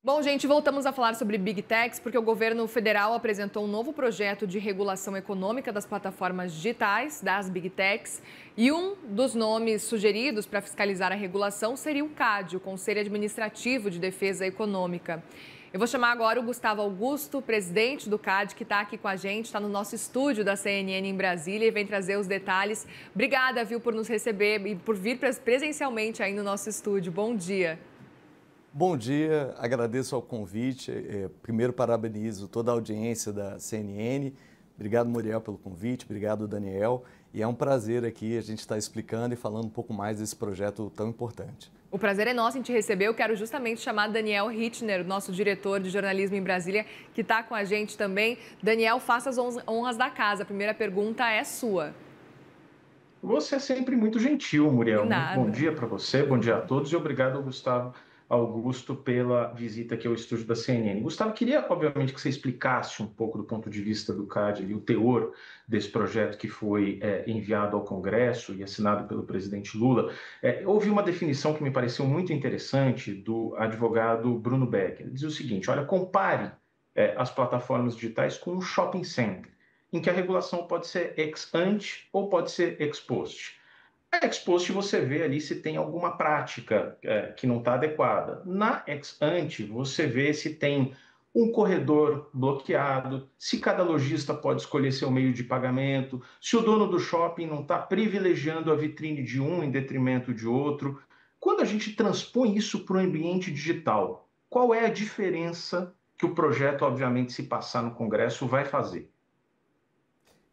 Bom, gente, voltamos a falar sobre Big Techs porque o governo federal apresentou um novo projeto de regulação econômica das plataformas digitais, das Big Techs, e um dos nomes sugeridos para fiscalizar a regulação seria o CAD, o Conselho Administrativo de Defesa Econômica. Eu vou chamar agora o Gustavo Augusto, presidente do CAD, que está aqui com a gente, está no nosso estúdio da CNN em Brasília e vem trazer os detalhes. Obrigada, viu, por nos receber e por vir presencialmente aí no nosso estúdio. Bom dia. Bom dia, agradeço ao convite. Primeiro, parabenizo toda a audiência da CNN. Obrigado, Muriel, pelo convite. Obrigado, Daniel. E é um prazer aqui a gente estar explicando e falando um pouco mais desse projeto tão importante. O prazer é nosso em te receber. Eu quero justamente chamar Daniel Hitchner, nosso diretor de jornalismo em Brasília, que está com a gente também. Daniel, faça as honras da casa. A primeira pergunta é sua. Você é sempre muito gentil, Muriel. Muito bom dia para você, bom dia a todos e obrigado, Gustavo Augusto, pela visita aqui ao estúdio da CNN. Gustavo, queria, obviamente, que você explicasse um pouco do ponto de vista do CAD e o teor desse projeto que foi enviado ao Congresso e assinado pelo presidente Lula. Houve uma definição que me pareceu muito interessante do advogado Bruno Becker. Ele diz o seguinte: olha, compare as plataformas digitais com um shopping center, em que a regulação pode ser ex ante ou pode ser ex post. A ex post você vê ali se tem alguma prática que não está adequada. Na ex ante você vê se tem um corredor bloqueado, se cada lojista pode escolher seu meio de pagamento, se o dono do shopping não está privilegiando a vitrine de um em detrimento de outro. Quando a gente transpõe isso para o ambiente digital, qual é a diferença que o projeto, obviamente, se passar no Congresso, vai fazer?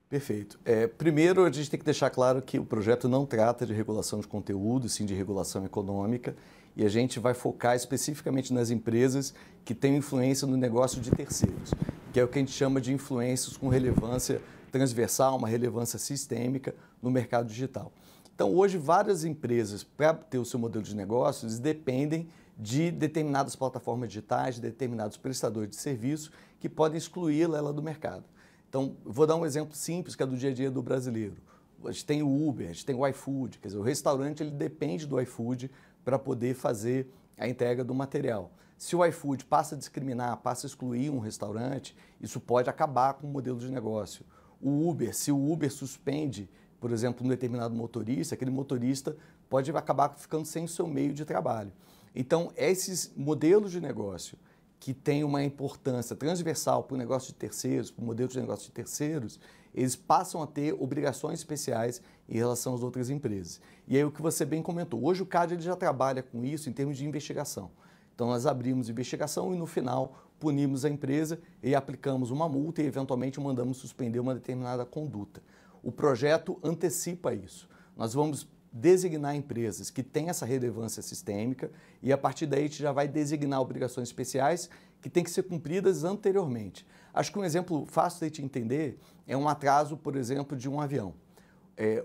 Perfeito. Primeiro, a gente tem que deixar claro que o projeto não trata de regulação de conteúdo, sim de regulação econômica, e a gente vai focar especificamente nas empresas que têm influência no negócio de terceiros, que é o que a gente chama de influências com relevância transversal, uma relevância sistêmica no mercado digital. Então, hoje, várias empresas, para ter o seu modelo de negócios, dependem de determinadas plataformas digitais, de determinados prestadores de serviço que podem excluí-la do mercado. Então, vou dar um exemplo simples, que é do dia a dia do brasileiro. A gente tem o Uber, a gente tem o iFood, quer dizer, o restaurante ele depende do iFood para poder fazer a entrega do material. Se o iFood passa a discriminar, passa a excluir um restaurante, isso pode acabar com o modelo de negócio. O Uber, se o Uber suspende, por exemplo, um determinado motorista, aquele motorista pode acabar ficando sem o seu meio de trabalho. Então, esses modelos de negócio que tem uma importância transversal para o negócio de terceiros, para o modelo de negócio de terceiros, eles passam a ter obrigações especiais em relação às outras empresas. E aí o que você bem comentou, hoje o CAD ele já trabalha com isso em termos de investigação. Então nós abrimos investigação e no final punimos a empresa e aplicamos uma multa e eventualmente mandamos suspender uma determinada conduta. O projeto antecipa isso. Nós vamos designar empresas que têm essa relevância sistêmica e a partir daí a gente já vai designar obrigações especiais que têm que ser cumpridas anteriormente. Acho que um exemplo fácil de te entender é um atraso, por exemplo, de um avião.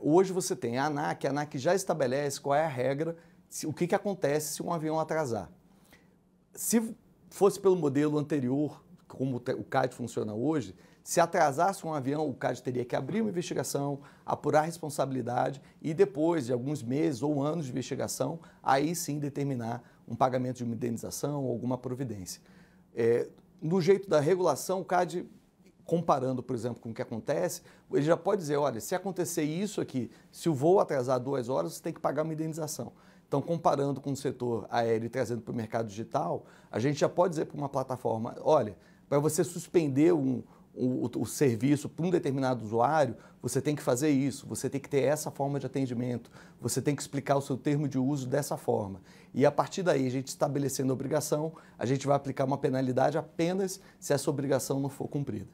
Hoje você tem a ANAC já estabelece qual é a regra, o que acontece se um avião atrasar. Se fosse pelo modelo anterior, como o CAD funciona hoje, se atrasasse um avião, o CAD teria que abrir uma investigação, apurar a responsabilidade e depois de alguns meses ou anos de investigação, aí sim determinar um pagamento de uma indenização ou alguma providência. No jeito da regulação, o CAD, comparando, por exemplo, com o que acontece, ele já pode dizer, olha, se acontecer isso aqui, se o voo atrasar 2 horas, você tem que pagar uma indenização. Então, comparando com o setor aéreo e trazendo para o mercado digital, a gente já pode dizer para uma plataforma, olha, para você suspender o serviço para um determinado usuário, você tem que fazer isso, você tem que ter essa forma de atendimento, você tem que explicar o seu termo de uso dessa forma. E a partir daí, a gente estabelecendo a obrigação, a gente vai aplicar uma penalidade apenas se essa obrigação não for cumprida.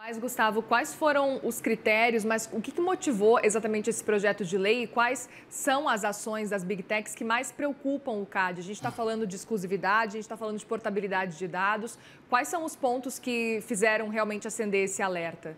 Mas, Gustavo, quais foram os critérios, mas o que motivou exatamente esse projeto de lei e quais são as ações das Big Techs que mais preocupam o CAD? A gente está falando de exclusividade, a gente está falando de portabilidade de dados. Quais são os pontos que fizeram realmente acender esse alerta?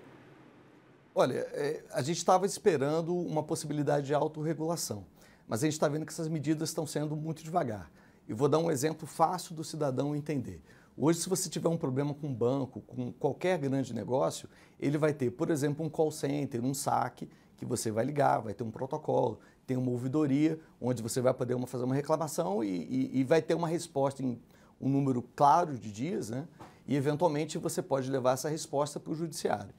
Olha, a gente estava esperando uma possibilidade de autorregulação, mas a gente está vendo que essas medidas estão sendo muito devagar. E vou dar um exemplo fácil do cidadão entender. Hoje, se você tiver um problema com um banco, com qualquer grande negócio, ele vai ter, por exemplo, um call center, um saque, que você vai ligar, vai ter um protocolo, tem uma ouvidoria, onde você vai poder fazer uma reclamação e vai ter uma resposta em um número claro de dias, né? E eventualmente você pode levar essa resposta para o judiciário.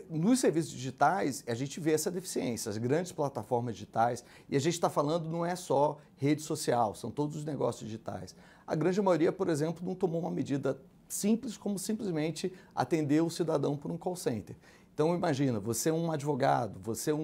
Nos serviços digitais, a gente vê essa deficiência, as grandes plataformas digitais, e a gente está falando não é só rede social, são todos os negócios digitais. A grande maioria, por exemplo, não tomou uma medida simples como simplesmente atender o cidadão por um call center. Então imagina, você é um advogado, você é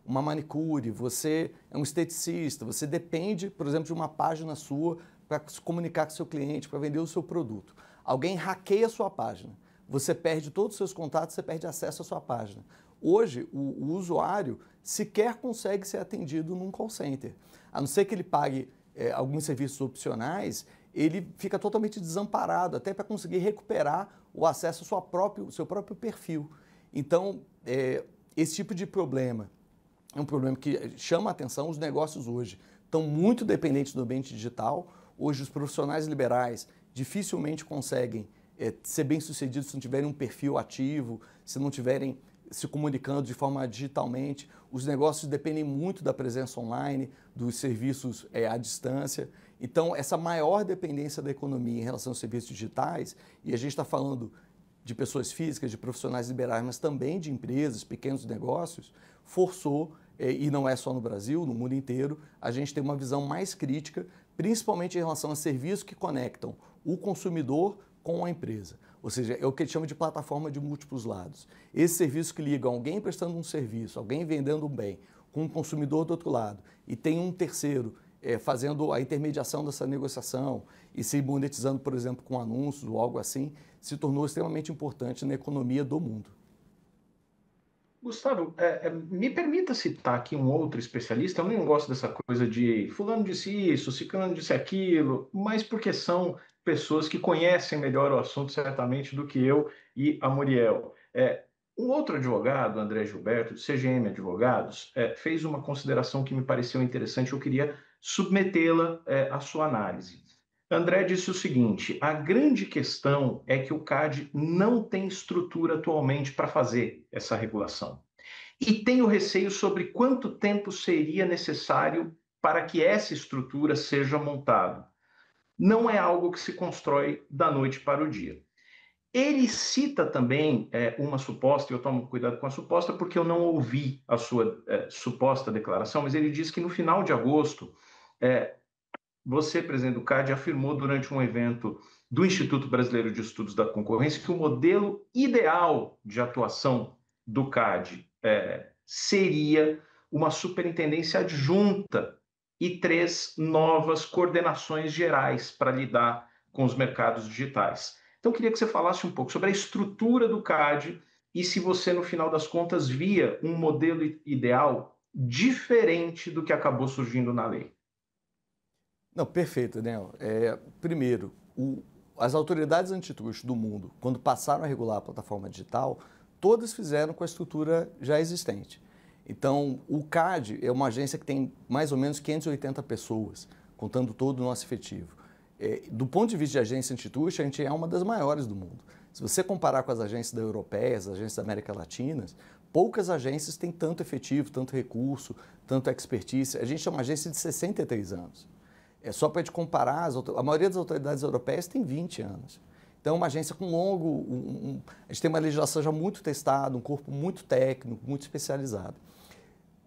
uma manicure, você é um esteticista, você depende, por exemplo, de uma página sua para se comunicar com seu cliente, para vender o seu produto. Alguém hackeia a sua página. Você perde todos os seus contatos, você perde acesso à sua página. Hoje, o usuário sequer consegue ser atendido num call center. A não ser que ele pague alguns serviços opcionais, ele fica totalmente desamparado, até para conseguir recuperar o acesso ao seu próprio perfil. Então, esse tipo de problema é um problema que chama a atenção. Os negócios hoje estão muito dependentes do ambiente digital. Hoje, os profissionais liberais dificilmente conseguem ser bem-sucedidos se não tiverem um perfil ativo, se não tiverem se comunicando de forma digitalmente. Os negócios dependem muito da presença online, dos serviços à distância. Então, essa maior dependência da economia em relação aos serviços digitais, e a gente está falando de pessoas físicas, de profissionais liberais, mas também de empresas, pequenos negócios, forçou, e não é só no Brasil, no mundo inteiro, a gente tem uma visão mais crítica, principalmente em relação a serviços que conectam o consumidor com a empresa. Ou seja, é o que a gente chama de plataforma de múltiplos lados. Esse serviço que liga alguém prestando um serviço, alguém vendendo um bem, com um consumidor do outro lado, e tem um terceiro fazendo a intermediação dessa negociação e se monetizando, por exemplo, com anúncios ou algo assim, se tornou extremamente importante na economia do mundo. Gustavo, me permita citar aqui um outro especialista. Eu nem gosto dessa coisa de fulano disse isso, ciclano disse aquilo, mas porque são pessoas que conhecem melhor o assunto, certamente, do que eu e a Muriel. Um outro advogado, André Gilberto, do CGM Advogados, fez uma consideração que me pareceu interessante. Eu queria submetê-la à sua análise. André disse o seguinte: a grande questão é que o CAD não tem estrutura atualmente para fazer essa regulação. E tem o receio sobre quanto tempo seria necessário para que essa estrutura seja montada. Não é algo que se constrói da noite para o dia. Ele cita também uma suposta, e eu tomo cuidado com a suposta porque eu não ouvi a sua suposta declaração, mas ele diz que no final de agosto, você, presidente do CAD, afirmou durante um evento do Instituto Brasileiro de Estudos da Concorrência que o modelo ideal de atuação do CAD seria uma superintendência adjunta e 3 novas coordenações gerais para lidar com os mercados digitais. Então, eu queria que você falasse um pouco sobre a estrutura do CAD e se você, no final das contas, via um modelo ideal diferente do que acabou surgindo na lei. Não, perfeito, Daniel. Primeiro, as autoridades antitruste do mundo, quando passaram a regular a plataforma digital, todas fizeram com a estrutura já existente. Então, o CAD é uma agência que tem mais ou menos 580 pessoas, contando todo o nosso efetivo. Do ponto de vista de agência antitruste, a gente é uma das maiores do mundo. Se você comparar com as agências europeias, as agências da América Latina, poucas agências têm tanto efetivo, tanto recurso, tanto expertise. A gente é uma agência de 63 anos. Só para te comparar, a maioria das autoridades europeias tem 20 anos. Então, é uma agência com a gente tem uma legislação já muito testada, um corpo muito técnico, muito especializado.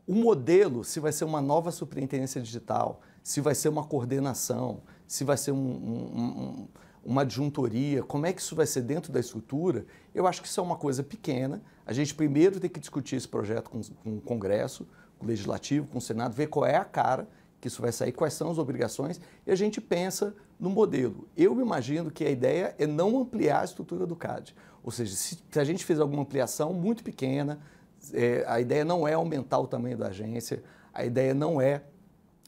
O modelo, se vai ser uma nova superintendência digital, se vai ser uma coordenação, se vai ser uma adjuntoria, como é que isso vai ser dentro da estrutura, eu acho que isso é uma coisa pequena. A gente primeiro tem que discutir esse projeto com o Congresso, com o Legislativo, com o Senado, ver qual é a cara que isso vai sair, quais são as obrigações, e a gente pensa no modelo. Eu imagino que a ideia é não ampliar a estrutura do CAD. Ou seja, se a gente fizer alguma ampliação muito pequena, a ideia não é aumentar o tamanho da agência, a ideia não é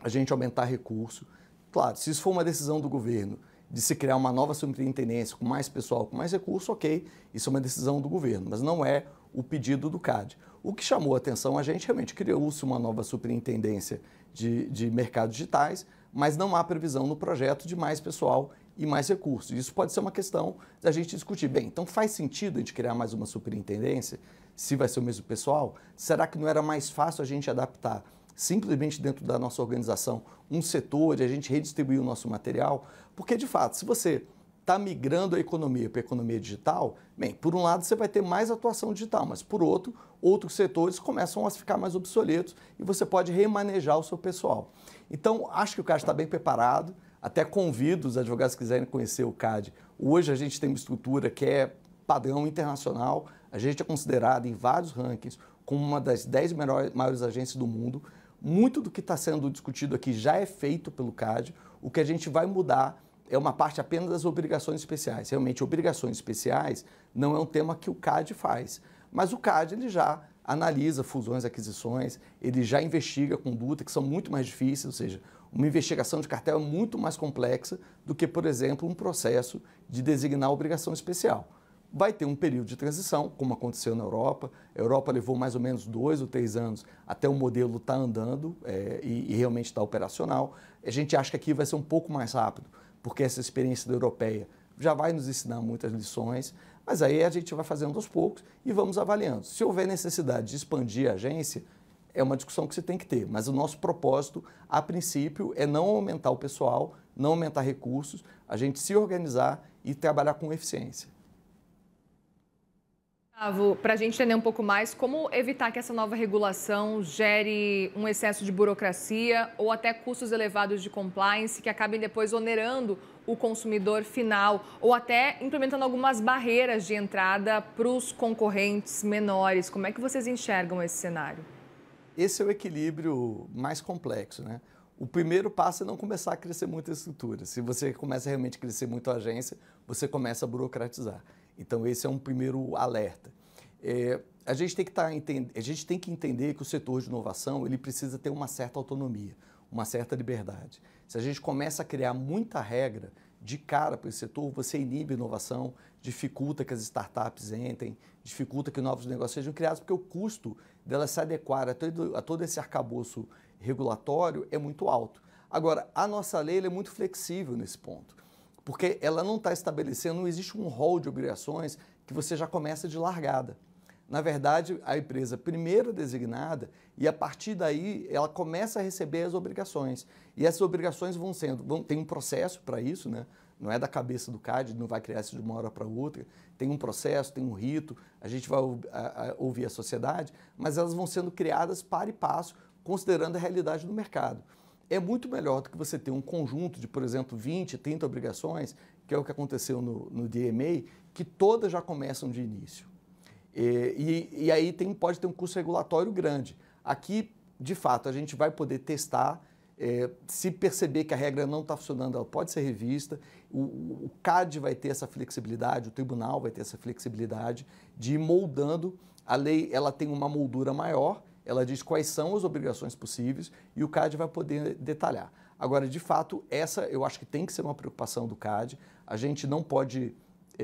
a gente aumentar recurso. Claro, se isso for uma decisão do governo de se criar uma nova superintendência com mais pessoal, com mais recurso, ok, isso é uma decisão do governo, mas não é o pedido do CAD. O que chamou a atenção, a gente realmente criou-se uma nova superintendência de mercados digitais, mas não há previsão no projeto de mais pessoal e mais recursos. Isso pode ser uma questão da gente discutir. Bem, então faz sentido a gente criar mais uma superintendência, se vai ser o mesmo pessoal? Será que não era mais fácil a gente adaptar simplesmente dentro da nossa organização um setor, de a gente redistribuir o nosso material? Porque, de fato, se você está migrando a economia para a economia digital, bem, por um lado você vai ter mais atuação digital, mas por outro, outros setores começam a ficar mais obsoletos e você pode remanejar o seu pessoal. Então, acho que o CAD está bem preparado, até convido os advogados que quiserem conhecer o CAD. Hoje a gente tem uma estrutura que é padrão internacional, a gente é considerado em vários rankings como uma das 10 maiores agências do mundo. Muito do que está sendo discutido aqui já é feito pelo CAD, o que a gente vai mudar é uma parte apenas das obrigações especiais. Realmente, obrigações especiais não é um tema que o CAD faz, mas o CAD ele já analisa fusões, aquisições, ele já investiga conduta que são muito mais difíceis, ou seja, uma investigação de cartel é muito mais complexa do que, por exemplo, um processo de designar obrigação especial. Vai ter um período de transição, como aconteceu na Europa. A Europa levou mais ou menos 2 ou 3 anos até o modelo estar andando e realmente estar operacional. A gente acha que aqui vai ser um pouco mais rápido, porque essa experiência da europeia já vai nos ensinar muitas lições, mas aí a gente vai fazendo aos poucos e vamos avaliando. Se houver necessidade de expandir a agência, é uma discussão que você tem que ter, mas o nosso propósito, a princípio, é não aumentar o pessoal, não aumentar recursos, a gente se organizar e trabalhar com eficiência. Para a gente entender um pouco mais, como evitar que essa nova regulação gere um excesso de burocracia ou até custos elevados de compliance que acabem depois onerando o consumidor final ou até implementando algumas barreiras de entrada para os concorrentes menores? Como é que vocês enxergam esse cenário? Esse é o equilíbrio mais complexo, né? O primeiro passo é não começar a crescer muito a estrutura. Se você começa a realmente crescer muito a agência, você começa a burocratizar. Então, esse é um primeiro alerta. A gente tem que entender que o setor de inovação ele precisa ter uma certa autonomia, uma certa liberdade. Se a gente começa a criar muita regra de cara para esse setor, você inibe a inovação, dificulta que as startups entrem, dificulta que novos negócios sejam criados, porque o custo delas se adequar a todo esse arcabouço regulatório é muito alto. Agora, a nossa lei é muito flexível nesse ponto, porque ela não está estabelecendo, não existe um rol de obrigações que você já começa de largada. Na verdade, a empresa primeiro é designada e a partir daí ela começa a receber as obrigações. E essas obrigações tem um processo para isso, né? Não é da cabeça do CAD, não vai criar isso de uma hora para outra. Tem um processo, tem um rito, a gente vai ouvir a sociedade, mas elas vão sendo criadas para e passo, considerando a realidade do mercado. É muito melhor do que você ter um conjunto de, por exemplo, 20, 30 obrigações, que é o que aconteceu no DMA, que todas já começam de início. E aí pode ter um custo regulatório grande. Aqui, de fato, a gente vai poder testar, se perceber que a regra não está funcionando, ela pode ser revista, o CAD vai ter essa flexibilidade, o tribunal vai ter essa flexibilidade de ir moldando. A lei ela tem uma moldura maior, ela diz quais são as obrigações possíveis e o CAD vai poder detalhar. Agora, de fato, essa eu acho que tem que ser uma preocupação do CAD. A gente não pode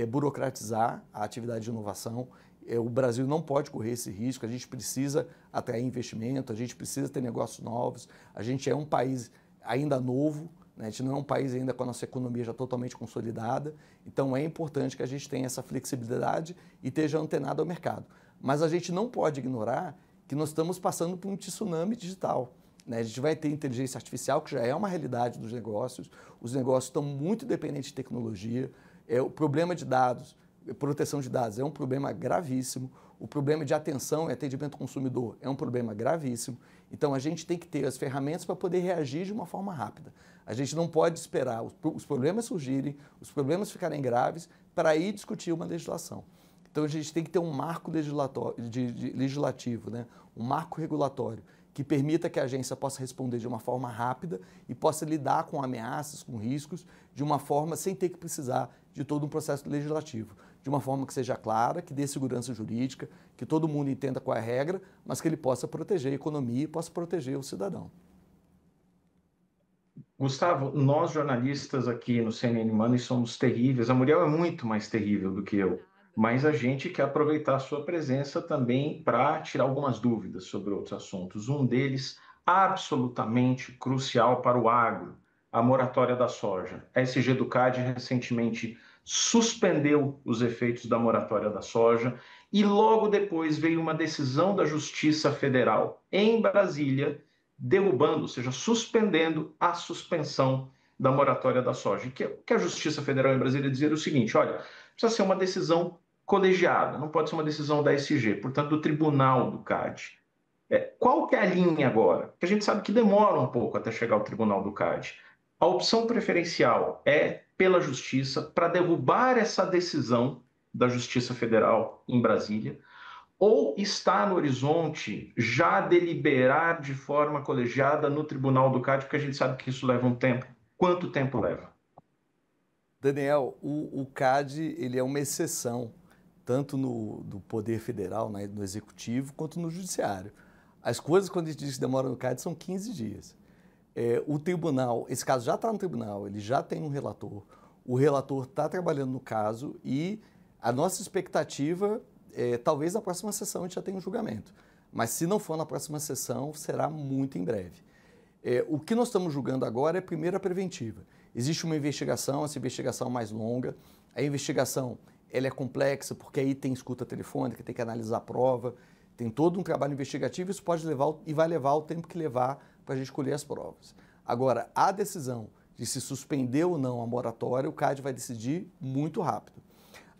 burocratizar a atividade de inovação. O Brasil não pode correr esse risco, a gente precisa atrair investimento, a gente precisa ter negócios novos, a gente é um país ainda novo, né? A gente não é um país ainda com a nossa economia já totalmente consolidada, então é importante que a gente tenha essa flexibilidade e esteja antenado ao mercado. Mas a gente não pode ignorar que nós estamos passando por um tsunami digital. Né? A gente vai ter inteligência artificial, que já é uma realidade dos negócios, os negócios estão muito dependentes de tecnologia, o problema de dados, proteção de dados é um problema gravíssimo, o problema de atenção e atendimento ao consumidor é um problema gravíssimo, então a gente tem que ter as ferramentas para poder reagir de uma forma rápida. A gente não pode esperar os problemas surgirem, os problemas ficarem graves para ir discutir uma legislação. Então a gente tem que ter um marco legislativo, né? Um marco regulatório que permita que a agência possa responder de uma forma rápida e possa lidar com ameaças, com riscos, de uma forma sem ter que precisar de todo um processo legislativo. De uma forma que seja clara, que dê segurança jurídica, que todo mundo entenda qual é a regra, mas que ele possa proteger a economia e possa proteger o cidadão. Gustavo, nós jornalistas aqui no CNN Money somos terríveis. A Muriel é muito mais terrível do que eu, mas a gente quer aproveitar a sua presença também para tirar algumas dúvidas sobre outros assuntos. Um deles absolutamente crucial para o agro, a moratória da soja. A SG do CAD recentemente suspendeu os efeitos da moratória da soja e logo depois veio uma decisão da Justiça Federal em Brasília derrubando, ou seja, suspendendo a suspensão da moratória da soja. O que a Justiça Federal em Brasília dizia o seguinte, olha, precisa ser uma decisão colegiada, não pode ser uma decisão da SG, portanto, do Tribunal do CAD. Qual que é a linha agora? Porque a gente sabe que demora um pouco até chegar ao Tribunal do CAD. A opção preferencial é pela Justiça para derrubar essa decisão da Justiça Federal em Brasília, ou está no horizonte já deliberar de forma colegiada no Tribunal do CAD, porque a gente sabe que isso leva um tempo. Quanto tempo leva? Daniel, o CAD ele é uma exceção, tanto no Poder Federal, né, no Executivo, quanto no Judiciário. As coisas, quando a gente diz que demora no CAD, são 15 dias. O tribunal, esse caso já está no tribunal, ele já tem um relator, o relator está trabalhando no caso e a nossa expectativa talvez na próxima sessão a gente já tenha um julgamento, mas se não for na próxima sessão, será muito em breve. O que nós estamos julgando agora é primeiro a preventiva. Existe uma investigação, essa investigação mais longa, a investigação ela é complexa porque aí tem escuta telefônica, tem que analisar a prova, tem todo um trabalho investigativo, isso pode levar e vai levar o tempo que levar para a gente colher as provas. Agora, a decisão de se suspender ou não a moratória, o CAD vai decidir muito rápido.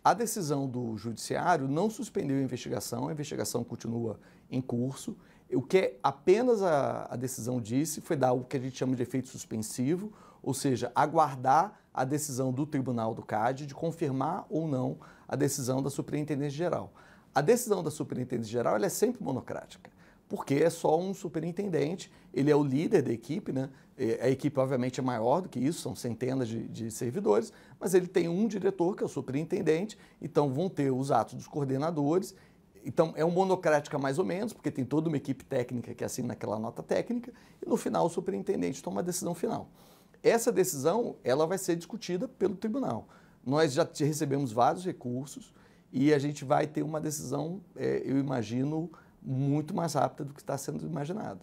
A decisão do Judiciário não suspendeu a investigação continua em curso. O que apenas a decisão disse foi dar o que a gente chama de efeito suspensivo, ou seja, aguardar a decisão do Tribunal do CAD de confirmar ou não a decisão da Superintendência Geral. A decisão da Superintendência Geral ela é sempre monocrática, porque é só um superintendente, ele é o líder da equipe, né? A equipe obviamente é maior do que isso, são centenas de servidores, mas ele tem um diretor, que é o superintendente, então vão ter os atos dos coordenadores, então é uma monocrática mais ou menos, porque tem toda uma equipe técnica que assina aquela nota técnica, e no final o superintendente toma a decisão final. Essa decisão, ela vai ser discutida pelo tribunal. Nós já recebemos vários recursos e a gente vai ter uma decisão, eu imagino, muito mais rápida do que está sendo imaginado.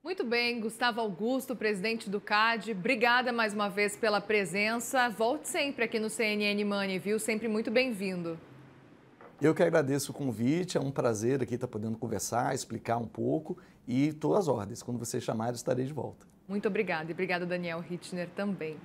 Muito bem, Gustavo Augusto, presidente do CAD, obrigada mais uma vez pela presença. Volte sempre aqui no CNN Money, viu? Sempre muito bem-vindo. Eu que agradeço o convite, é um prazer aqui estar podendo conversar, explicar um pouco e estou às ordens. Quando você chamar, estarei de volta. Muito obrigada e obrigada, Daniel Hittner, também.